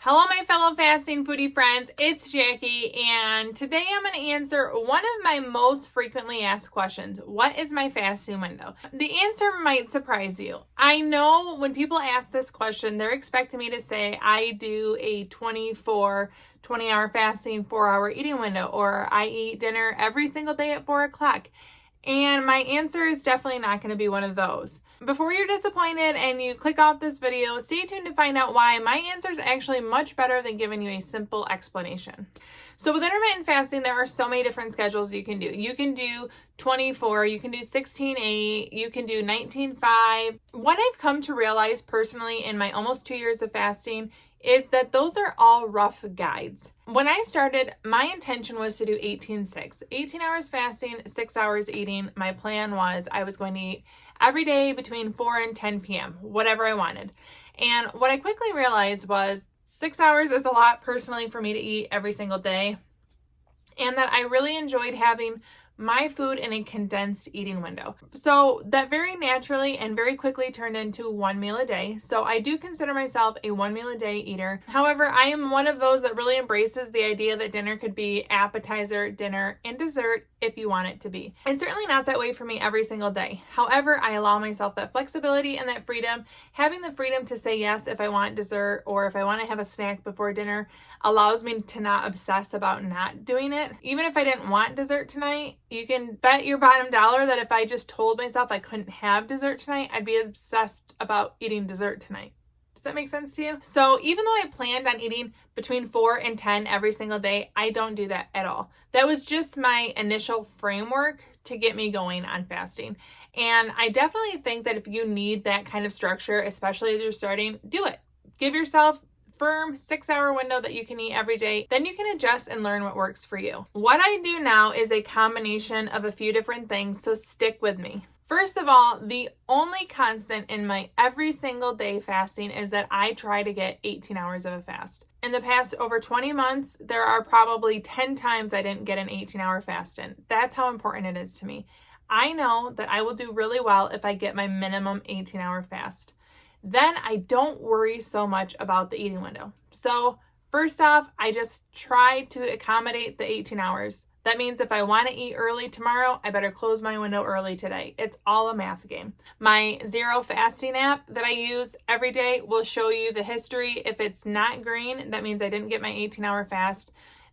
Hello, my fellow fasting foodie friends. It's Jackie, and today I'm going to answer one of my most frequently asked questions. What is my fasting window? The answer might surprise you. I know when people ask this question, they're expecting me to say I do a 20-hour fasting, 4-hour eating window, or I eat dinner every single day at 4 o'clock. And my answer is definitely not going to be one of those. Before you're disappointed and you click off this video, stay tuned to find out why my answer is actually much better than giving you a simple explanation. So with intermittent fasting, there are so many different schedules you can do. You can do 24, you can do 16-8, you can do 19-5. What I've come to realize personally in my almost 2 years of fasting is that those are all rough guides. When I started, my intention was to do 18-6. 18 hours fasting, 6 hours eating. My plan was I was going to eat every day between 4 and 10 p.m., whatever I wanted. And what I quickly realized was 6 hours is a lot personally for me to eat every single day, and that I really enjoyed having my food in a condensed eating window. So that very naturally and very quickly turned into 1 meal a day. So I do consider myself a 1 meal a day eater. However, I am one of those that really embraces the idea that dinner could be appetizer, dinner, and dessert if you want it to be. It's certainly not that way for me every single day. However, I allow myself that flexibility and that freedom. Having the freedom to say yes if I want dessert or if I want to have a snack before dinner allows me to not obsess about not doing it. Even if I didn't want dessert tonight, you can bet your bottom dollar that if I just told myself I couldn't have dessert tonight, I'd be obsessed about eating dessert tonight. Does that make sense to you? So even though I planned on eating between 4 and 10 every single day, I don't do that at all. That was just my initial framework to get me going on fasting. And I definitely think that if you need that kind of structure, especially as you're starting, do it. Give yourself firm 6-hour window that you can eat every day. Then you can adjust and learn what works for you. What I do now is a combination of a few different things, so stick with me. First of all, the only constant in my every single day fasting is that I try to get 18 hours of a fast. In the past over 20 months, there are probably 10 times I didn't get an 18-hour fast in. That's how important it is to me. I know that I will do really well if I get my minimum 18-hour fast. Then I don't worry so much about the eating window. So first off, I just try to accommodate the 18 hours. That means if I want to eat early tomorrow, I better close my window early today. It's all a math game. My Zero Fasting app that I use every day will show you the history. If it's not green, that means I didn't get my 18-hour fast.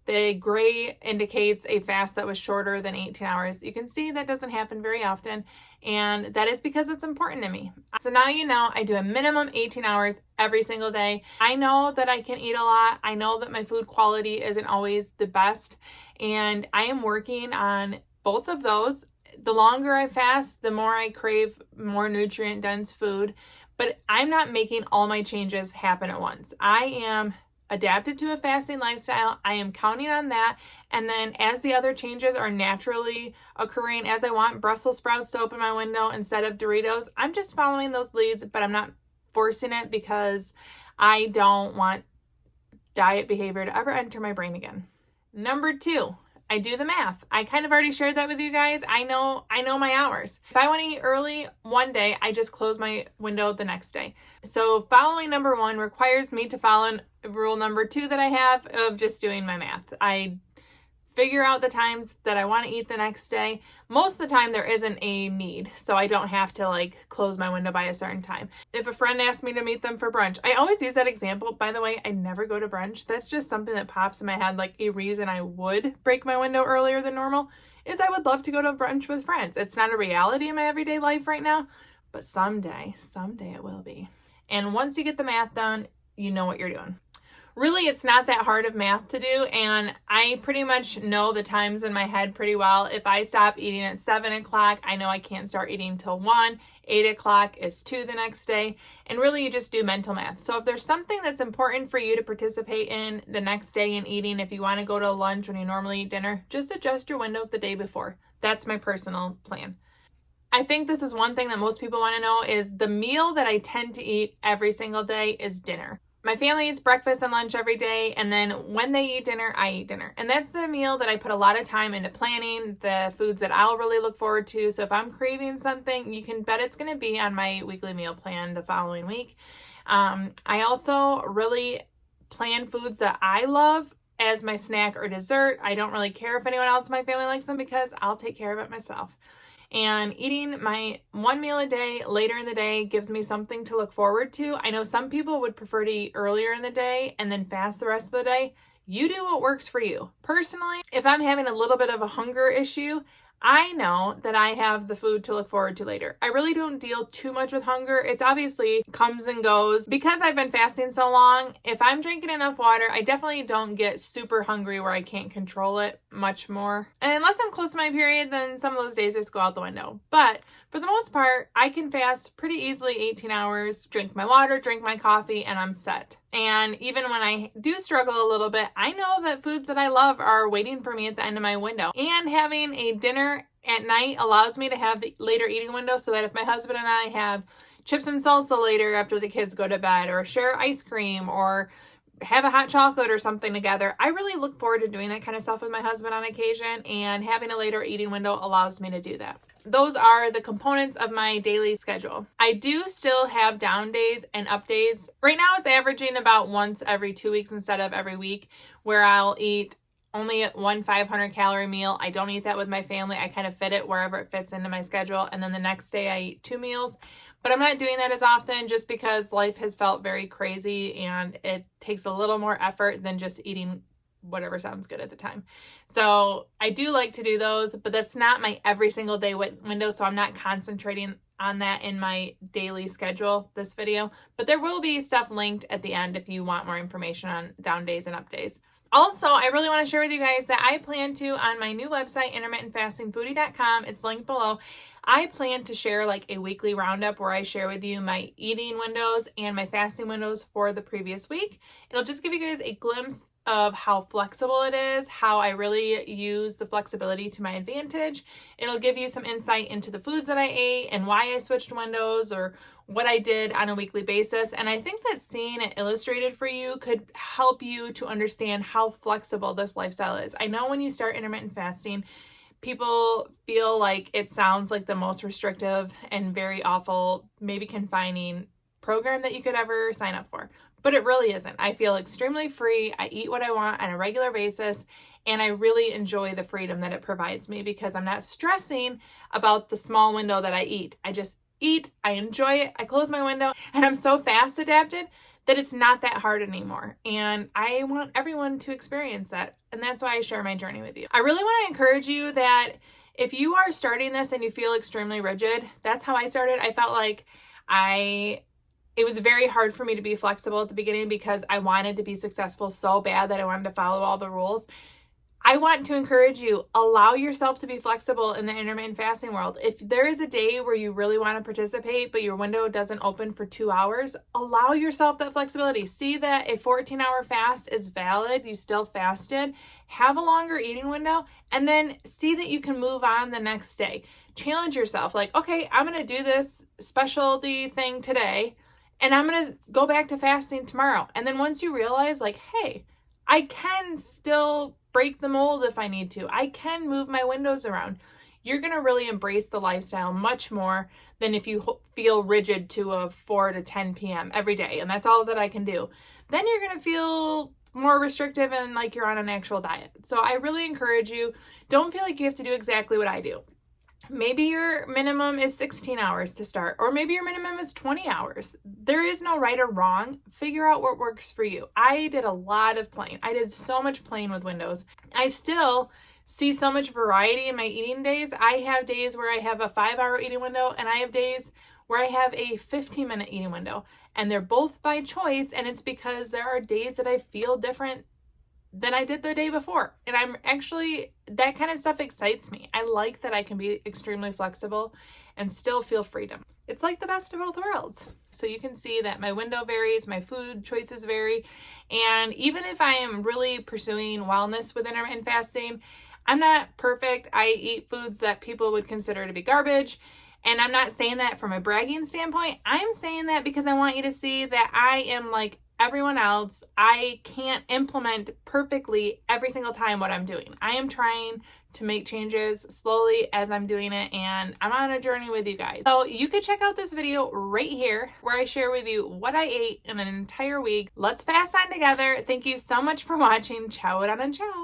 The gray indicates a fast that was shorter than 18 hours. You can see that doesn't happen very often, and that is because it's important to me. So now you know I do a minimum 18 hours every single day. I know that I can eat a lot. I know that my food quality isn't always the best, and I am working on both of those. The longer I fast, the more I crave more nutrient-dense food, but I'm not making all my changes happen at once. I am adapted to a fasting lifestyle. I am counting on that. And then as the other changes are naturally occurring, as I want Brussels sprouts to open my window instead of Doritos, I'm just following those leads, but I'm not forcing it because I don't want diet behavior to ever enter my brain again. Number 2, I do the math. I kind of already shared that with you guys. I know my hours. If I want to eat early one day, I just close my window the next day. So following number 1 requires me to follow rule number 2 that I have of just doing my math. I figure out the times that I want to eat the next day. Most of the time there isn't a need, so I don't have to close my window by a certain time. If a friend asks me to meet them for brunch, I always use that example. By the way, I never go to brunch. That's just something that pops in my head, a reason I would break my window earlier than normal is I would love to go to brunch with friends. It's not a reality in my everyday life right now, but someday it will be. And once you get the math done, you know what you're doing. Really, it's not that hard of math to do, and I pretty much know the times in my head pretty well. If I stop eating at 7 o'clock, I know I can't start eating till 1. 8 o'clock is 2 the next day, and really you just do mental math. So if there's something that's important for you to participate in the next day in eating, if you want to go to lunch when you normally eat dinner, just adjust your window the day before. That's my personal plan. I think this is one thing that most people want to know is the meal that I tend to eat every single day is dinner. My family eats breakfast and lunch every day, and then when they eat dinner, I eat dinner. And that's the meal that I put a lot of time into planning, the foods that I'll really look forward to. So if I'm craving something, you can bet it's going to be on my weekly meal plan the following week. I also really plan foods that I love as my snack or dessert. I don't really care if anyone else in my family likes them because I'll take care of it myself. And eating my one meal a day later in the day gives me something to look forward to. I know some people would prefer to eat earlier in the day and then fast the rest of the day. You do what works for you. Personally, if I'm having a little bit of a hunger issue, I know that I have the food to look forward to later. I really don't deal too much with hunger. It's obviously comes and goes. Because I've been fasting so long, if I'm drinking enough water, I definitely don't get super hungry where I can't control it much more. And unless I'm close to my period, then some of those days just go out the window. But for the most part, I can fast pretty easily 18 hours, drink my water, drink my coffee, and I'm set. And even when I do struggle a little bit, I know that foods that I love are waiting for me at the end of my window. And having a dinner at night allows me to have the later eating window so that if my husband and I have chips and salsa later after the kids go to bed, or share ice cream, or have a hot chocolate or something together, I really look forward to doing that kind of stuff with my husband on occasion, and having a later eating window allows me to do that. Those are the components of my daily schedule. I do still have down days and up days. Right now it's averaging about once every 2 weeks instead of every week, where I'll eat only one 500 calorie meal. I don't eat that with my family. I kind of fit it wherever it fits into my schedule. And then the next day I eat 2 meals. But I'm not doing that as often just because life has felt very crazy and it takes a little more effort than just eating whatever sounds good at the time. So I do like to do those, but that's not my every single day window. So I'm not concentrating on that in my daily schedule this video, but there will be stuff linked at the end if you want more information on down days and up days. Also, I really want to share with you guys that I plan to, on my new website, intermittentfastingfoodie.com, it's linked below, I plan to share like a weekly roundup where I share with you my eating windows and my fasting windows for the previous week. It'll just give you guys a glimpse of how flexible it is, how I really use the flexibility to my advantage. It'll give you some insight into the foods that I ate and why I switched windows, or what I did on a weekly basis. And I think that seeing it illustrated for you could help you to understand how flexible this lifestyle is. I know when you start intermittent fasting, people feel like it sounds like the most restrictive and very awful, maybe confining program that you could ever sign up for. But it really isn't. I feel extremely free. I eat what I want on a regular basis, and I really enjoy the freedom that it provides me because I'm not stressing about the small window that I eat. I just eat, I enjoy it, I close my window, and I'm so fast adapted that it's not that hard anymore. And I want everyone to experience that. And that's why I share my journey with you. I really want to encourage you that if you are starting this and you feel extremely rigid, that's how I started. I felt like it was very hard for me to be flexible at the beginning because I wanted to be successful so bad that I wanted to follow all the rules. I want to encourage you, allow yourself to be flexible in the intermittent fasting world. If there is a day where you really want to participate, but your window doesn't open for 2 hours, allow yourself that flexibility. See that a 14-hour fast is valid. You still fasted. Have a longer eating window, and then see that you can move on the next day. Challenge yourself. Like, okay, I'm going to do this specialty thing today, and I'm going to go back to fasting tomorrow. And then once you realize, like, hey, I can still break the mold if I need to. I can move my windows around. You're going to really embrace the lifestyle much more than if you feel rigid to a 4 to 10 p.m. every day, and that's all that I can do. Then you're going to feel more restrictive and like you're on an actual diet. So I really encourage you, don't feel like you have to do exactly what I do. Maybe your minimum is 16 hours to start, or maybe your minimum is 20 hours. There is no right or wrong. Figure out what works for you. I did a lot of playing. I did so much playing with windows. I still see so much variety in my eating days. I have days where I have a 5-hour eating window, and I have days where I have a 15-minute eating window. And they're both by choice, and it's because there are days that I feel different than I did the day before. And I'm actually, that kind of stuff excites me. I like that I can be extremely flexible and still feel freedom. It's like the best of both worlds. So you can see that my window varies, my food choices vary. And even if I am really pursuing wellness with intermittent fasting, I'm not perfect. I eat foods that people would consider to be garbage. And I'm not saying that from a bragging standpoint. I'm saying that because I want you to see that I am like everyone else. I can't implement perfectly every single time what I'm doing. I am trying to make changes slowly as I'm doing it, and I'm on a journey with you guys. So you could check out this video right here where I share with you what I ate in an entire week. Let's fast on together. Thank you so much for watching. Ciao and ciao.